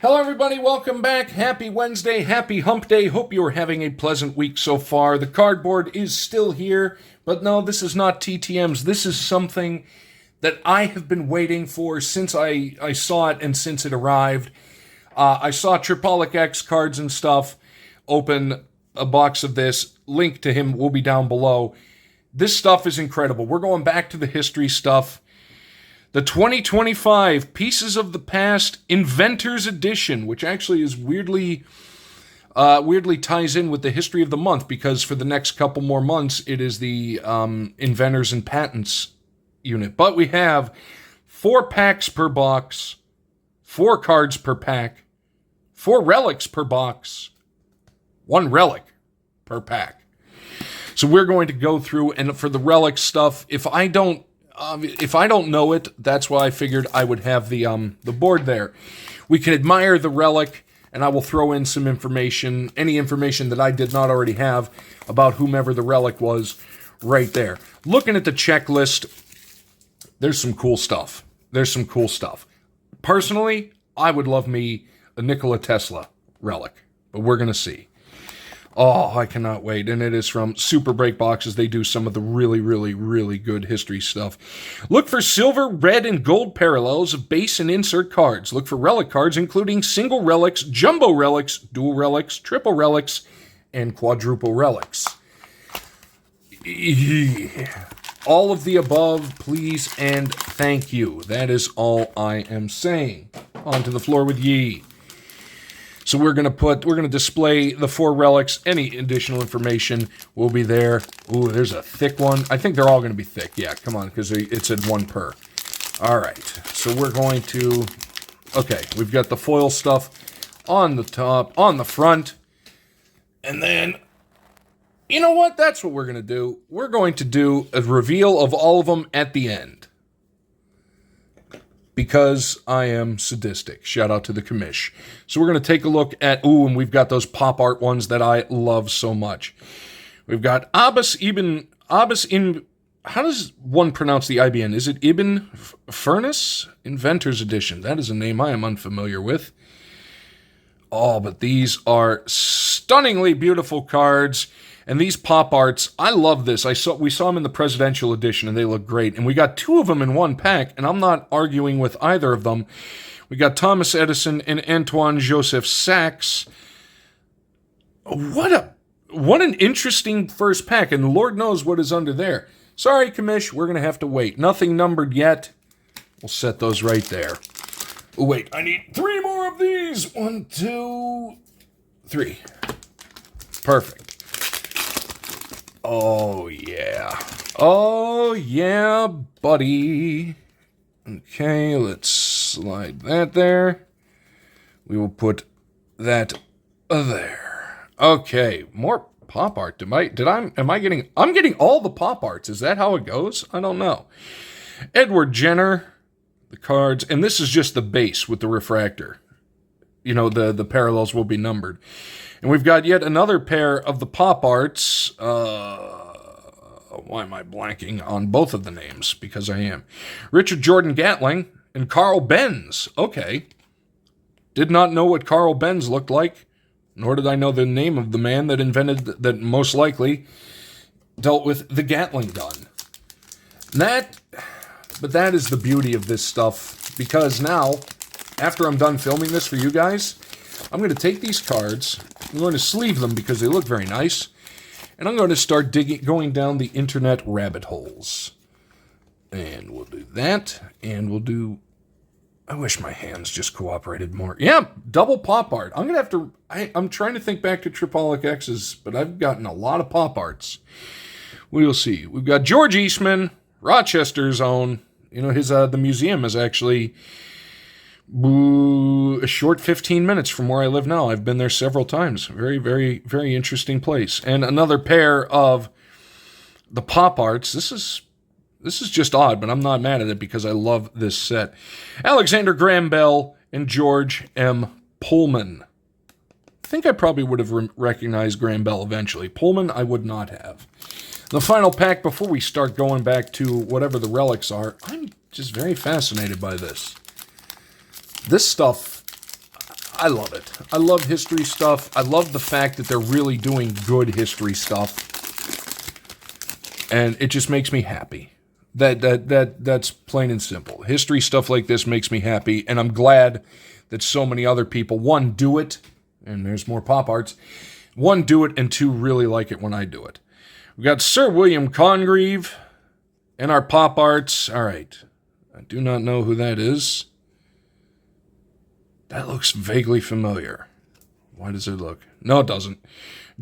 Hello everybody, welcome back. Happy Wednesday, happy hump day. Hope you're having a pleasant week so far. The cardboard is still here, but no, this is not TTMs. This is something that I have been waiting for since I saw it and since it arrived. I saw Tripolic X cards and stuff. Open a box of this. Link to him will be down below. This stuff is incredible. We're going back to the history stuff. The 2025 Pieces of the Past Inventors Edition, which actually is weirdly ties in with the history of the month, because for the next couple more months, it is the Inventors and Patents unit. But we have 4 packs per box, 4 cards per pack, 4 relics per box, 1 relic per pack. So we're going to go through, and for the relic stuff, if I don't know it, that's why I figured I would have the board there. We can admire the relic, and I will throw in some information, any information that I did not already have about whomever the relic was right there. Looking at the checklist, there's some cool stuff. Personally, I would love me a Nikola Tesla relic, but we're going to see. Oh, I cannot wait. And it is from Super Break Boxes. They do some of the really good history stuff. Look for silver, red, and gold parallels of base and insert cards. Look for relic cards, including single relics, jumbo relics, dual relics, triple relics, and quadruple relics. All of the above, please and thank you. That is all I am saying. On to the floor with ye. So we're going to display the 4 relics. Any additional information will be there. Ooh, there's a thick one. I think they're all going to be thick. Yeah, come on, because it said 1 per. All right, so we're going to, okay, we've got the foil stuff on the top, on the front. And then, you know what? That's what we're going to do. We're going to do a reveal of all of them at the end. Because I am sadistic. Shout out to the commish. So we're going to take a look at, and we've got those pop art ones that I love so much. We've got Abbas Ibn, how does one pronounce the IBN? Is it Ibn Furness? Inventors Edition. That is a name I am unfamiliar with. Oh, but these are stunningly beautiful cards. And these pop arts, I love this. We saw them in the presidential edition, and they look great. And we got 2 of them in 1 pack, and I'm not arguing with either of them. We got Thomas Edison and Antoine Joseph Sachs. What an interesting first pack, and Lord knows what is under there. Sorry, commish, we're going to have to wait. Nothing numbered yet. We'll set those right there. Oh, wait, I need 3 more of these. 1, 2, 3. Perfect. Oh, yeah. Oh, yeah, buddy. Okay, let's slide that there. We will put that there. Okay, more pop art. I'm getting all the pop arts. Is that how it goes? I don't know. Edward Jenner, the cards, and this is just the base with the refractor. You know, the parallels will be numbered. And we've got yet another pair of the pop arts. Why am I blanking on both of the names? Because I am. Richard Jordan Gatling and Carl Benz. Okay. Did not know what Carl Benz looked like, nor did I know the name of the man that invented, that most likely dealt with the Gatling gun. But that is the beauty of this stuff, because now, after I'm done filming this for you guys, I'm going to take these cards, I'm going to sleeve them because they look very nice, and I'm going to start going down the internet rabbit holes. And we'll do that, and we'll do, I wish my hands just cooperated more. Yeah, double pop art. I'm going to have to, I'm trying to think back to Tripolic X's, but I've gotten a lot of pop arts. We'll see. We've got George Eastman, Rochester's own. You know, the museum is actually a short 15 minutes from where I live now. I've been there several times. Very interesting place. And another pair of the pop arts. This is just odd, but I'm not mad at it because I love this set. Alexander Graham Bell and George M. Pullman. I think I probably would have recognized Graham Bell eventually. Pullman, I would not have. The final pack, before we start going back to whatever the relics are, I'm just very fascinated by this. This stuff, I love it. I love history stuff. I love the fact that they're really doing good history stuff. And it just makes me happy. That's plain and simple. History stuff like this makes me happy, and I'm glad that so many other people, one, do it, and there's more pop arts. One, do it, and two, really like it when I do it. We got Sir William Congreve in our pop arts. All right. I do not know who that is. That looks vaguely familiar. Why does it look? No, it doesn't.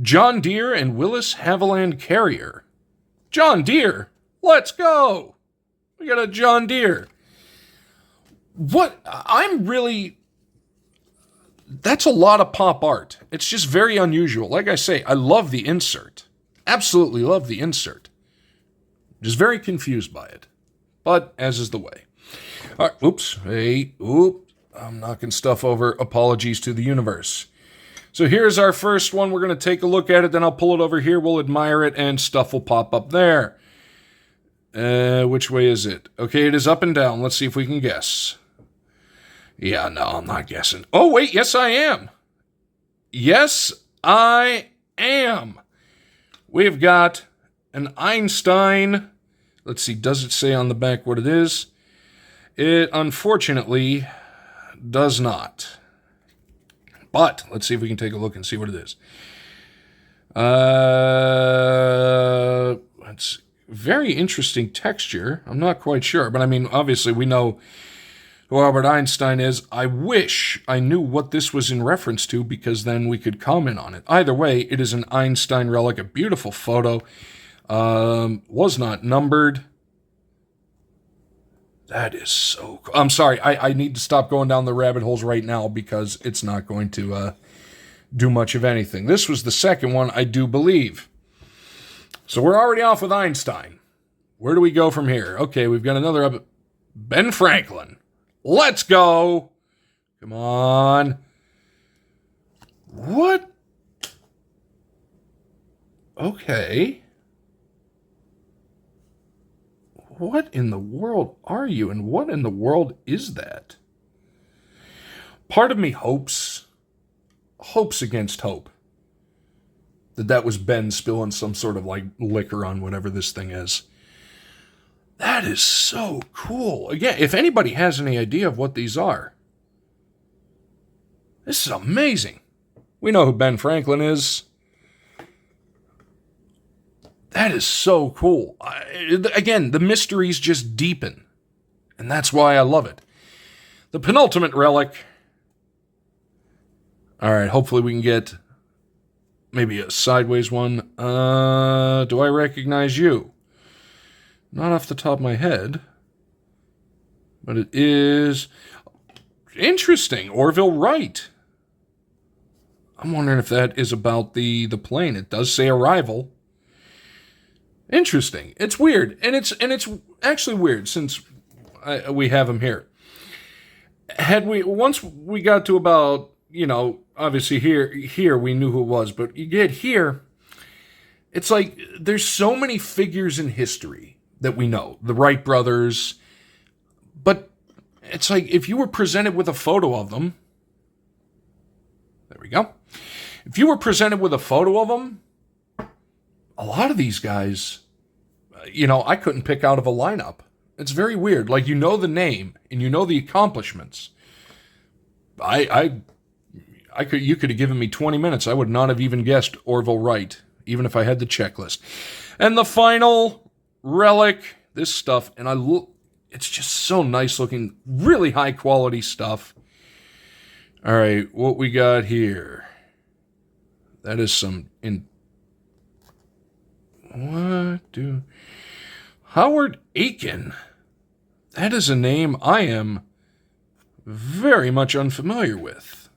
John Deere and Willis Haviland Carrier. John Deere, let's go. We got a John Deere. That's a lot of pop art. It's just very unusual. Like I say, I love the insert. Absolutely love the insert. Just very confused by it. But as is the way. All right, oops. I'm knocking stuff over. Apologies to the universe. So here's our first one. We're going to take a look at it, then I'll pull it over here. We'll admire it, and stuff will pop up there. Which way is it? Okay, it is up and down. Let's see if we can guess. Yeah, no, I'm not guessing. Oh, wait, yes, I am. Yes, I am. We've got an Einstein. Let's see, does it say on the back what it is? It, unfortunately, does not. But let's see if we can take a look and see what it is. It's very interesting texture. I'm not quite sure, but I mean, obviously we know who Albert Einstein is. I wish I knew what this was in reference to, because then we could comment on it. Either way, it is an Einstein relic, a beautiful photo. Was not numbered. That is so cool. I'm sorry, I need to stop going down the rabbit holes right now, because it's not going to do much of anything. This was the second one, I do believe. So we're already off with Einstein. Where do we go from here? Okay, we've got another up. Ben Franklin. Let's go. Come on. What? Okay. What in the world are you, and what in the world is that? Part of me hopes against hope, that was Ben spilling some sort of like liquor on whatever this thing is. That is so cool. Again, if anybody has any idea of what these are, this is amazing. We know who Ben Franklin is. That is so cool. Again, the mysteries just deepen, and that's why I love it. The penultimate relic. All right, hopefully we can get maybe a sideways one. Do I recognize you? Not off the top of my head, but it is interesting. Orville Wright. I'm wondering if that is about the plane. It does say arrival. Interesting. It's weird, and it's actually weird since we have him here. Once we got to about, obviously here we knew who it was, but you get here, it's like there's so many figures in history that we know, the Wright brothers, but it's like if you were presented with a photo of them, there we go. If you were presented with a photo of them, a lot of these guys, I couldn't pick out of a lineup. It's very weird. Like, the name and the accomplishments. You could have given me 20 minutes. I would not have even guessed Orville Wright, even if I had the checklist. And the final relic, this stuff, and it's just so nice looking, really high quality stuff. All right, what we got here? That is Howard Aiken. That is a name I am very much unfamiliar with.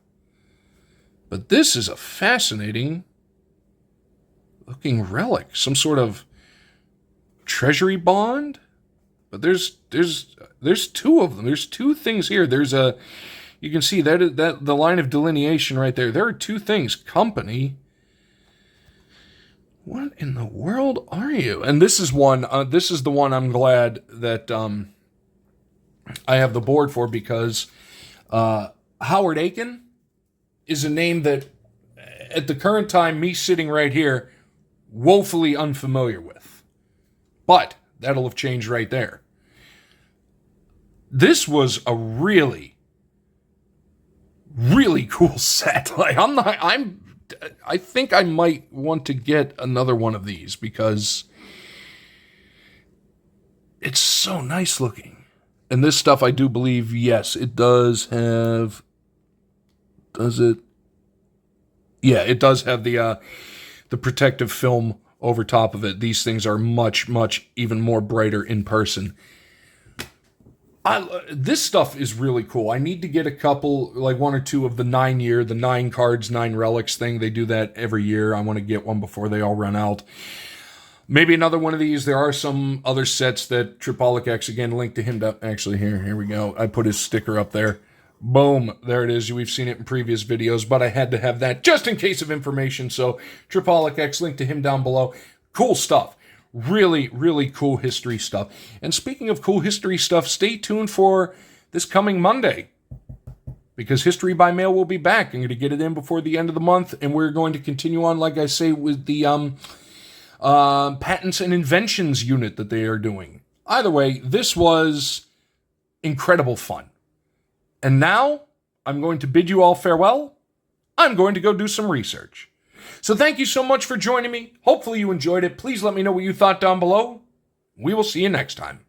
But this is a fascinating looking relic. Some sort of treasury bond? But there's two of them. There's two things here. You can see that the line of delineation right there. There are two things. Company. What in the world are you? And this is one. This is the one I'm glad that I have the board for, because Howard Aiken, is a name that, at the current time, me sitting right here, woefully unfamiliar with. But that'll have changed right there. This was a really, really cool set. Like, I think I might want to get another one of these because it's so nice looking. And this stuff, I do believe, yes, it does have. Does it? Yeah, it does have the protective film over top of it. These things are much, much even more brighter in person. This stuff is really cool. I need to get a couple, like one or two of the 9 cards, 9 relics thing. They do that every year. I want to get one before they all run out. Maybe another one of these. There are some other sets that Tripolic X, again, linked to him. Actually, here we go. I put his sticker up there. Boom. There it is. We've seen it in previous videos, but I had to have that just in case of information. So Tripolic X, link to him down below. Cool stuff. Really, really cool history stuff. And speaking of cool history stuff, stay tuned for this coming Monday, because History by Mail will be back. I'm going to get it in before the end of the month, and we're going to continue on, like I say, with the patents and inventions unit that they are doing. Either way, this was incredible fun. And now, I'm going to bid you all farewell. I'm going to go do some research. So thank you so much for joining me. Hopefully you enjoyed it. Please let me know what you thought down below. We will see you next time.